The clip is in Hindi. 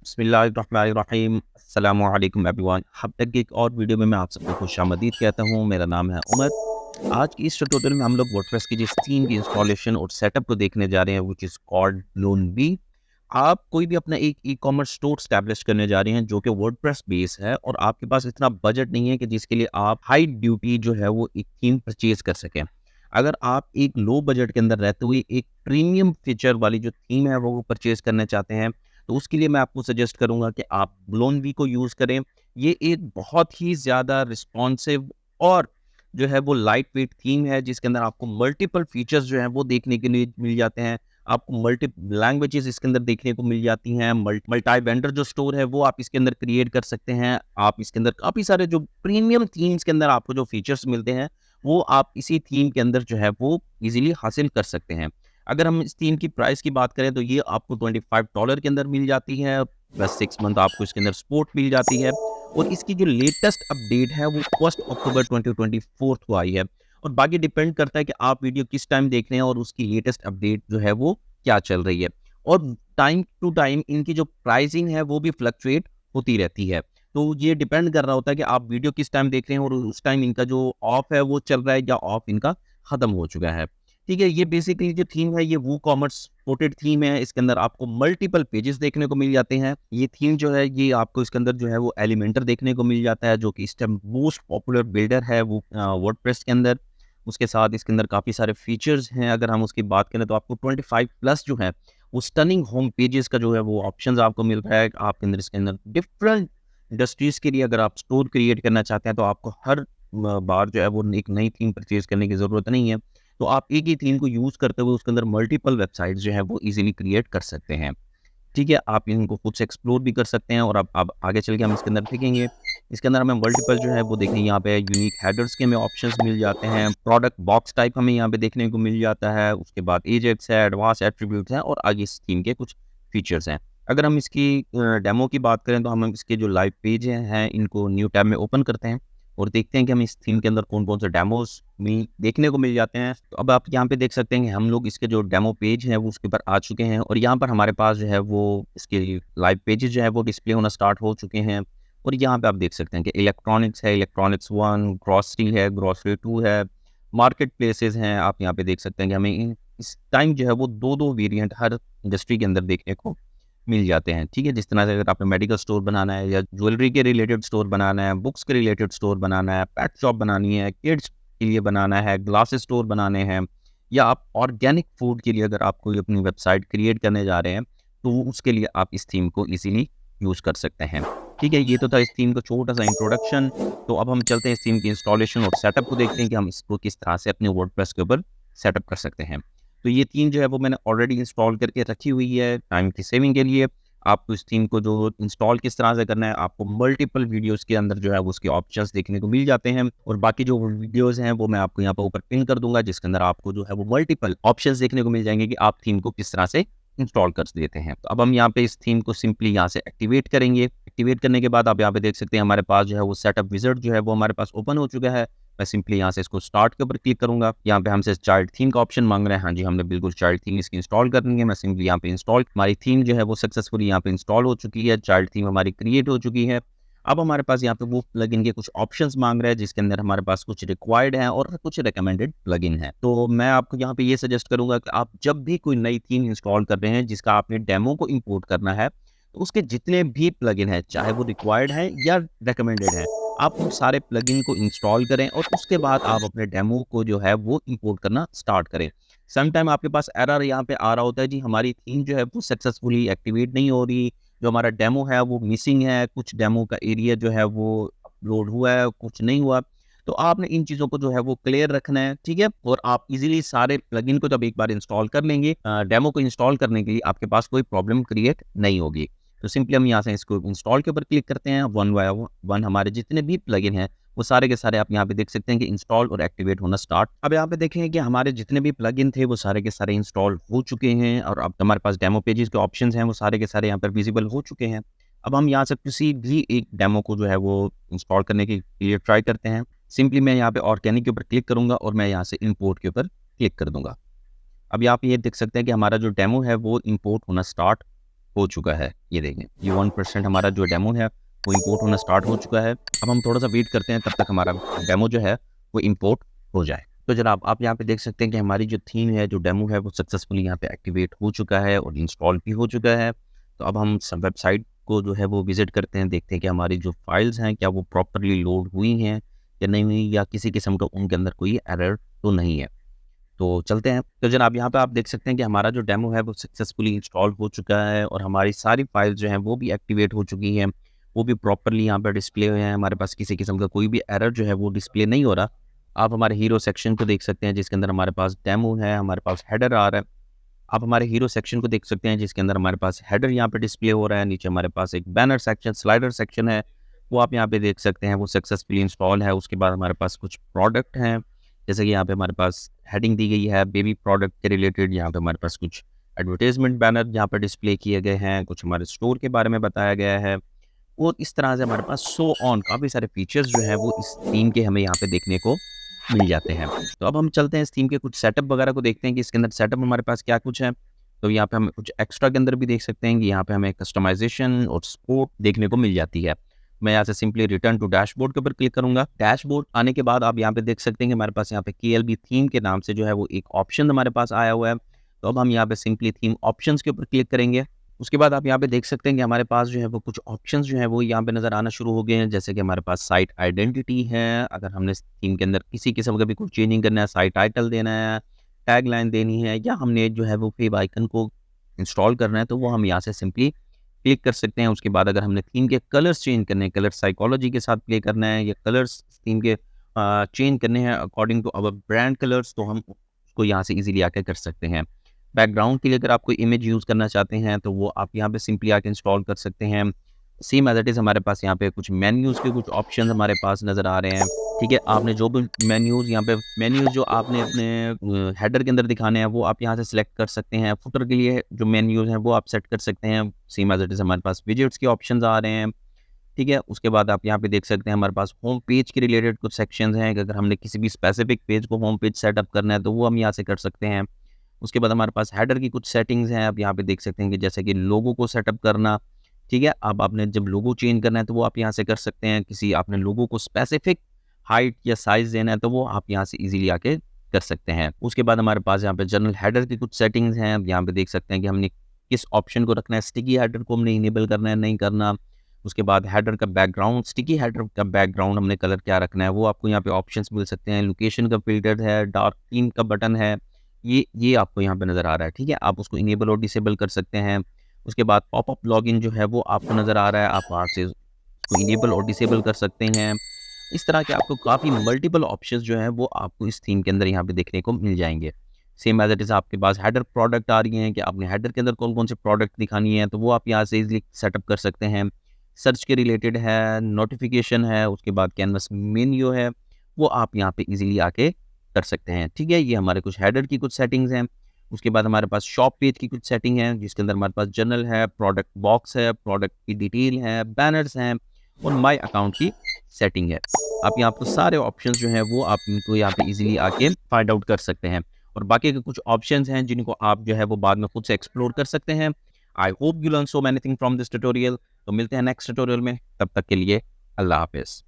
बिस्मिल्लाहिर्रहमानिर्रहीम अस्सलामु अलैकुम एवरीवन। अब तक की एक और वीडियो में मैं आप सबको खुशामदीद कहता हूँ। मेरा नाम है उमर। आज की इस ट्यूटोरियल में हम लोग वर्डप्रेस की जिस थीम की इंस्टॉलेशन और सेटअप को देखने जा रहे हैं व्हिच इज़ कॉल्ड लोनबी। आप कोई भी अपना एक ई कॉमर्स स्टोर स्टैब्लिश करने जा रहे हैं जो कि वर्डप्रेस बेस है और आपके पास इतना बजट नहीं है कि जिसके लिए आप हाई ड्यूटी जो है वो एक थीम परचेज कर सकें। अगर आप एक लो बजट के अंदर रहते हुए एक प्रीमियम फीचर वाली जो थीम है वो परचेज करना चाहते हैं, तो उसके लिए मैं आपको सजेस्ट करूँगा कि आप ब्लोनबी को यूज़ करें। ये एक बहुत ही ज़्यादा रिस्पॉन्सिव और जो है वो लाइट वेट थीम है जिसके अंदर आपको मल्टीपल फीचर्स जो हैं वो देखने के लिए मिल जाते हैं। आपको मल्टी लैंग्वेजेस इसके अंदर देखने को मिल जाती हैं। मल्टी वेंडर जो स्टोर है वो आप इसके अंदर क्रिएट कर सकते हैं। आप इसके अंदर काफ़ी सारे जो प्रीमियम थीम्स के अंदर आपको जो फीचर्स मिलते हैं, वो आप इसी थीम के अंदर जो है वो ईज़िली हासिल कर सकते हैं। अगर हम इस थीम की प्राइस की बात करें तो ये आपको $25 के अंदर मिल जाती है, प्लस 6 मंथ आपको इसके अंदर सपोर्ट मिल जाती है और इसकी जो लेटेस्ट अपडेट है वो 1 अक्टूबर 2024 को आई है। और बाकी डिपेंड करता है कि आप वीडियो किस टाइम देख रहे हैं और उसकी लेटेस्ट अपडेट जो है वो क्या चल रही है। और टाइम टू टाइम इनकी जो प्राइसिंग है वो भी फ्लक्चुएट होती रहती है। तो ये डिपेंड कर रहा होता है कि आप वीडियो किस टाइम देख रहे हैं और उस टाइम इनका जो ऑफ है वो चल रहा है या ऑफ इनका खत्म हो चुका है। ठीक है, ये बेसिकली जो थीम है ये वूकॉमर्स सपोर्टेड थीम है। इसके अंदर आपको मल्टीपल पेजेस देखने को मिल जाते हैं। ये थीम जो है ये आपको इसके अंदर जो है वो एलिमेंटर देखने को मिल जाता है जो कि इस टाइम मोस्ट पॉपुलर बिल्डर है वो वर्डप्रेस के अंदर। उसके साथ इसके अंदर काफ़ी सारे फीचर्स हैं। अगर हम उसकी बात करें तो आपको 25 प्लस जो है वो स्टनिंग होम पेजेस का जो है वो ऑप्शंस आपको मिल रहा है। आपके अंदर इसके अंदर डिफरेंट इंडस्ट्रीज़ के लिए अगर आप स्टोर क्रिएट करना चाहते हैं तो आपको हर बार जो है वो एक नई थीम परचेज़ करने की ज़रूरत नहीं है। तो आप एक ही थीम को यूज़ करते हुए उसके अंदर मल्टीपल वेबसाइट्स जो हैं वो ईज़िली क्रिएट कर सकते हैं। ठीक है, आप इनको खुद से एक्सप्लोर भी कर सकते हैं और अब आगे चल के हम इसके अंदर देखेंगे। इसके अंदर हमें मल्टीपल जो है वो देखें यहाँ पे यूनिक हेडर्स के हमें ऑप्शंस मिल जाते हैं। प्रोडक्ट बॉक्स टाइप हमें यहाँ पे देखने को मिल जाता है। उसके बाद एजेक्स है, एडवांस एट्रीब्यूट्स हैं और आगे इस थीम के कुछ फीचर्स हैं। अगर हम इसकी डेमो की बात करें तो हम इसके जो लाइव पेज हैं इनको न्यू टैब में ओपन करते हैं और देखते हैं कि हमें इस थीम के अंदर कौन-कौन से डेमोज़ में देखने को मिल जाते हैं। तो अब आप यहाँ पे देख सकते हैं कि हम लोग इसके जो डेमो पेज है वो उसके ऊपर आ चुके हैं और यहाँ पर हमारे पास जो है वो इसके लाइव पेजेज़ जो है वो डिस्प्ले होना स्टार्ट हो चुके हैं। और यहाँ पे आप देख सकते हैं कि इलेक्ट्रॉनिक्स है, इलेक्ट्रॉनिक्स 1, ग्रॉसरी है, ग्रॉसरी 2 है, मार्केट प्लेसेस हैं। आप यहाँ पे देख सकते हैं कि हमें इस टाइम जो है वो 2-2 वेरिएंट हर इंडस्ट्री के अंदर देखने को मिल जाते हैं। ठीक है, जिस तरह से अगर आपने मेडिकल स्टोर बनाना है या ज्वेलरी के रिलेटेड स्टोर बनाना है, बुक्स के रिलेटेड स्टोर बनाना है, पेट शॉप बनानी है, किड्स के लिए बनाना है, ग्लासेस स्टोर बनाने हैं या आप ऑर्गेनिक फूड के लिए अगर आप कोई अपनी वेबसाइट क्रिएट करने जा रहे हैं, तो उसके लिए आप इस थीम को ईज़िली यूज़ कर सकते हैं। ठीक है, ये तो था इस थीम का छोटा-सा इंट्रोडक्शन। तो अब हम चलते हैं इस थीम की इंस्टॉलेशन और सेटअप को देखते हैं कि हम इसको किस तरह से अपने वर्डप्रेस के ऊपर सेटअप कर सकते हैं। तो ये थीम जो है वो मैंने ऑलरेडी इंस्टॉल करके रखी हुई है टाइम की सेविंग के लिए। आपको इस थीम को जो इंस्टॉल किस तरह से करना है, आपको मल्टीपल वीडियोज़ के अंदर जो है वो उसके ऑप्शंस देखने को मिल जाते हैं और बाकी जो वीडियोज़ हैं वो मैं आपको यहाँ पर ऊपर पिन कर दूँगा जिसके अंदर आपको जो है वो मल्टीपल ऑप्शंस देखने को मिल जाएँगे कि आप थीम को किस तरह से इंस्टॉल कर देते हैं। तो अब हम यहाँ पे इस थीम को सिंपली यहाँ से एक्टिवेट करेंगे। एक्टिवेट करने के बाद आप यहाँ पे देख सकते हैं हमारे पास जो है वो सेटअप विज़ार्ड जो है वो हमारे पास ओपन हो चुका है। मैं सिंपली यहाँ से इसको स्टार्ट के ऊपर क्लिक करूँगा। यहाँ पे हमसे चाइल्ड थीम का ऑप्शन मांग रहा है। हाँ जी, हमने बिल्कुल चाइल्ड थीम इसकी इंस्टॉल करनी है। मैं सिंपली यहाँ पे इंस्टॉल हमारी थीम जो है वो सक्सेसफुली यहाँ पे इंस्टॉल हो चुकी है। चाइल्ड थीम हमारी क्रिएट हो चुकी है। अब हमारे पास यहाँ पे वो प्लगइन के कुछ ऑप्शंस मांग रहा है जिसके अंदर हमारे पास कुछ रिक्वायर्ड हैं और कुछ रिकमेंडेड प्लगइन है। तो मैं आपको यहाँ पे ये सजेस्ट करूंगा कि आप जब भी कोई नई थीम इंस्टॉल कर रहे हैं जिसका आपने डेमो को इंपोर्ट करना है, तो उसके जितने भी प्लगइन है चाहे वो रिक्वायर्ड है या रिकमेंडेड है, आप उन सारे प्लगइन को इंस्टॉल करें और उसके बाद आप अपने डेमो को जो है वो इंपोर्ट करना स्टार्ट करें। सम टाइम आपके पास एरर यहाँ पे आ रहा होता है, जी हमारी थीम जो है वो सक्सेसफुली एक्टिवेट नहीं हो रही, जो हमारा डेमो है वो मिसिंग है, कुछ डेमो का एरिया जो है वो अपलोड हुआ है, कुछ नहीं हुआ। तो आपने इन चीज़ों को जो है वो क्लियर रखना है, ठीक है? और आप इज़िली सारे प्लगइन को जब एक बार इंस्टॉल कर लेंगे, डेमो को इंस्टॉल करने के लिए आपके पास कोई प्रॉब्लम क्रिएट नहीं होगी। तो सिंपली हम यहाँ से इसको इंस्टॉल के ऊपर क्लिक करते हैं। वन बाय वन हमारे जितने भी प्लगइन हैं वो सारे के सारे आप यहाँ पे देख सकते हैं कि इंस्टॉल और एक्टिवेट होना स्टार्ट। अब यहाँ पे देखें कि हमारे जितने भी प्लगइन थे वो सारे के सारे इंस्टॉल हो चुके हैं और अब हमारे पास डेमो पेजेस के ऑप्शंस हैं वो सारे के सारे यहाँ पर विजिबल हो चुके हैं। अब हम यहाँ से किसी भी एक डेमो को जो है वो इंस्टॉल करने के लिए ट्राई करते हैं। सिंपली मैं यहाँ पे ऑर्गेनिक के ऊपर क्लिक करूँगा और मैं यहाँ से इंपोर्ट के ऊपर क्लिक कर दूँगा। अब यहाँ पे ये देख सकते हैं कि हमारा जो डेमो है वो इंपोर्ट होना स्टार्ट हो चुका है। ये देखें, ये 1% हमारा जो डेमो है वो इंपोर्ट होना स्टार्ट हो चुका है। अब हम थोड़ा सा वेट करते हैं तब तक हमारा डेमो जो है वो इंपोर्ट हो जाए। तो जनाब आप यहाँ पे देख सकते हैं कि हमारी जो थीम है, जो डेमो है, वो सक्सेसफुली यहाँ पे एक्टिवेट हो चुका है और इंस्टॉल भी हो चुका है। तो अब हम सब वेबसाइट को जो है वो विजिट करते हैं, देखते हैं कि हमारी जो फाइल्स हैं क्या वो प्रॉपरली लोड हुई हैं या नहीं हुई, या किसी किस्म का उनके अंदर कोई एरर तो नहीं है। तो चलते हैं। तो जनाब यहाँ पे आप देख सकते हैं कि हमारा जो डेमो है वो सक्सेसफुली इंस्टॉल हो चुका है और हमारी सारी फाइल्स जो हैं वो भी एक्टिवेट हो चुकी हैं, वो भी प्रॉपरली यहाँ पर डिस्प्ले हुए हैं। हमारे पास किसी किस्म का कोई भी एरर जो है वो डिस्प्ले नहीं हो रहा। आप हमारे हीरो सेक्शन को देख सकते हैं जिसके अंदर हमारे पास डेमो है, हमारे पास हेडर आ रहा है। आप हमारे हीरो सेक्शन को देख सकते हैं जिसके अंदर हमारे पास हेडर यहाँ पे डिस्प्ले हो रहा है। नीचे हमारे पास एक बैनर सेक्शन, स्लाइडर सेक्शन है, वो आप यहाँ पे देख सकते हैं, वो सक्सेसफुली इंस्टॉल है। उसके बाद हमारे पास कुछ प्रोडक्ट हैं, जैसे कि यहाँ पे हमारे पास हेडिंग दी गई है बेबी प्रोडक्ट के रिलेटेड। यहाँ पे हमारे पास कुछ एडवर्टाइजमेंट बैनर यहाँ पर डिस्प्ले किए गए हैं, कुछ हमारे स्टोर के बारे में बताया गया है और इस तरह से हमारे पास सो ऑन काफ़ी सारे फीचर्स जो हैं वो इस थीम के हमें यहाँ पे देखने को मिल जाते हैं। तो अब हम चलते हैं इस थीम के कुछ सेटअप वगैरह को देखते हैं कि इसके अंदर सेटअप हमारे पास क्या कुछ है। तो यहाँ पे हम कुछ एक्स्ट्रा के अंदर भी देख सकते हैं कि यहाँ पे हमें कस्टमाइजेशन और सपोर्ट देखने को मिल जाती है। मैं यहाँ से सिंपली रिटर्न टू डैशबोर्ड के ऊपर क्लिक करूंगा। डैशबोर्ड आने के बाद आप यहाँ पे देख सकते हैं कि हमारे पास यहाँ पे KLB थीम के नाम से जो है वो एक ऑप्शन हमारे पास आया हुआ है। तो अब हम यहाँ पे सिंपली थीम ऑप्शंस के ऊपर क्लिक करेंगे। उसके बाद आप यहाँ पे देख सकते हैं कि हमारे पास जो है वो कुछ ऑप्शंस जो है वो यहाँ पे नज़र आना शुरू हो गए हैं, जैसे कि हमारे पास साइट आइडेंटिटी है। अगर हमने थीम के अंदर किसी किस्म का भी कुछ चेंजिंग करना है, साइट टाइटल देना है, टैग लाइन देनी है, या हमने जो है वो फेव आइकन को इंस्टॉल करना है, तो वो हम यहाँ से सिंपली क्लिक कर सकते हैं। उसके बाद अगर हमने थीम के कलर्स चेंज करने हैं, कलर साइकोलॉजी के साथ प्ले करना है, या कलर्स थीम के चेंज करने हैं according to our brand colours, तो हम उसको यहाँ से इजीली आके कर सकते हैं। बैकग्राउंड के लिए अगर आप कोई इमेज यूज़ करना चाहते हैं तो वो आप यहाँ पे सिंपली आके इंस्टॉल कर सकते हैं। सेम एज़ इट इज़ हमारे पास यहाँ पे कुछ मेन्यूज़ के कुछ ऑप्शन हमारे पास नज़र आ रहे हैं। ठीक है, आपने जो भी मेन्यूज़ यहाँ पे मेन्यूज़ जो आपने अपने हेडर के अंदर दिखाने हैं वो आप यहाँ से सिलेक्ट कर सकते हैं। फुटर के लिए जो मेन्यूज़ हैं वो आप सेट कर सकते हैं। सेम एज़ इट इज़ हमारे पास विजेट्स के ऑप्शंस आ रहे हैं। ठीक है, उसके बाद आप यहाँ पे देख सकते हैं हमारे पास होम पेज के रिलेटेड कुछ सेक्शंस हैं कि अगर हमने किसी भी स्पेसिफिक पेज को होम पेज सेटअप करना है तो वो हम यहाँ से कर सकते हैं। उसके बाद हमारे पास हेडर की कुछ सेटिंग्स हैं, आप यहाँ पे देख सकते हैं कि जैसे कि लोगो को सेटअप करना। ठीक है, अब आपने जब लोगो चेंज करना है तो वो आप यहाँ से कर सकते हैं। किसी आपने लोगो को स्पेसिफिक हाइट या साइज़ देना है तो वो आप यहाँ से ईज़िली आके कर सकते हैं। उसके बाद हमारे पास यहाँ पे जनरल हेडर की कुछ सेटिंग्स हैं, आप यहाँ पे देख सकते हैं कि हमने किस ऑप्शन को रखना है। स्टिकी हेडर को हमने इनेबल करना है, नहीं करना। उसके बाद हेडर का बैकग्राउंड, स्टिकी हेडर का बैकग्राउंड हमने कलर क्या रखना है वो आपको यहाँ पे ऑप्शंस मिल सकते हैं। लोकेशन का फ़िल्टर है, डार्क थीम का बटन है, ये आपको यहाँ पे नज़र आ रहा है। ठीक है, आप उसको इनेबल और डिसेबल कर सकते हैं। उसके बाद पॉपअप लॉगिन जो है वो आपको नज़र आ रहा है, आप वहाँ से उसको इनेबल और डिसेबल कर सकते हैं। इस तरह के आपको काफ़ी मल्टीपल ऑप्शंस जो हैं वो आपको इस थीम के अंदर यहाँ पे देखने को मिल जाएँगे। सेम एज़ इट इज़ आपके पास हेडर प्रोडक्ट आ रही हैं कि आपने हेडर के अंदर कौन-कौन से प्रोडक्ट दिखानी है, तो वो आप यहाँ से ईज़िली सेटअप कर सकते हैं। सर्च के रिलेटेड है, नोटिफ़िकेशन है, उसके बाद कैनवस मेन्यू है, वो आप यहाँ पे ईज़िली आके कर सकते हैं। ठीक है, ये हमारे कुछ हेडर की कुछ सेटिंग्स हैं। उसके बाद हमारे पास शॉप पेज की कुछ सेटिंग है, जिसके अंदर हमारे पास जनरल है, प्रोडक्ट बॉक्स है, प्रोडक्ट की डिटेल है, बैनर्स हैं और माय अकाउंट की सेटिंग है। आप यहाँ पे सारे ऑप्शंस जो हैं वो आप इनको यहाँ पे ईज़िली आके फाइंड आउट कर सकते हैं और बाकी के कुछ ऑप्शंस हैं जिनको आप जो है वो बाद में खुद से एक्सप्लोर कर सकते हैं। I hope you learn so many thing from this tutorial. तो मिलते हैं नेक्स्ट ट्यूटोरियल में, तब तक के लिए अल्लाह हाफ़िज़।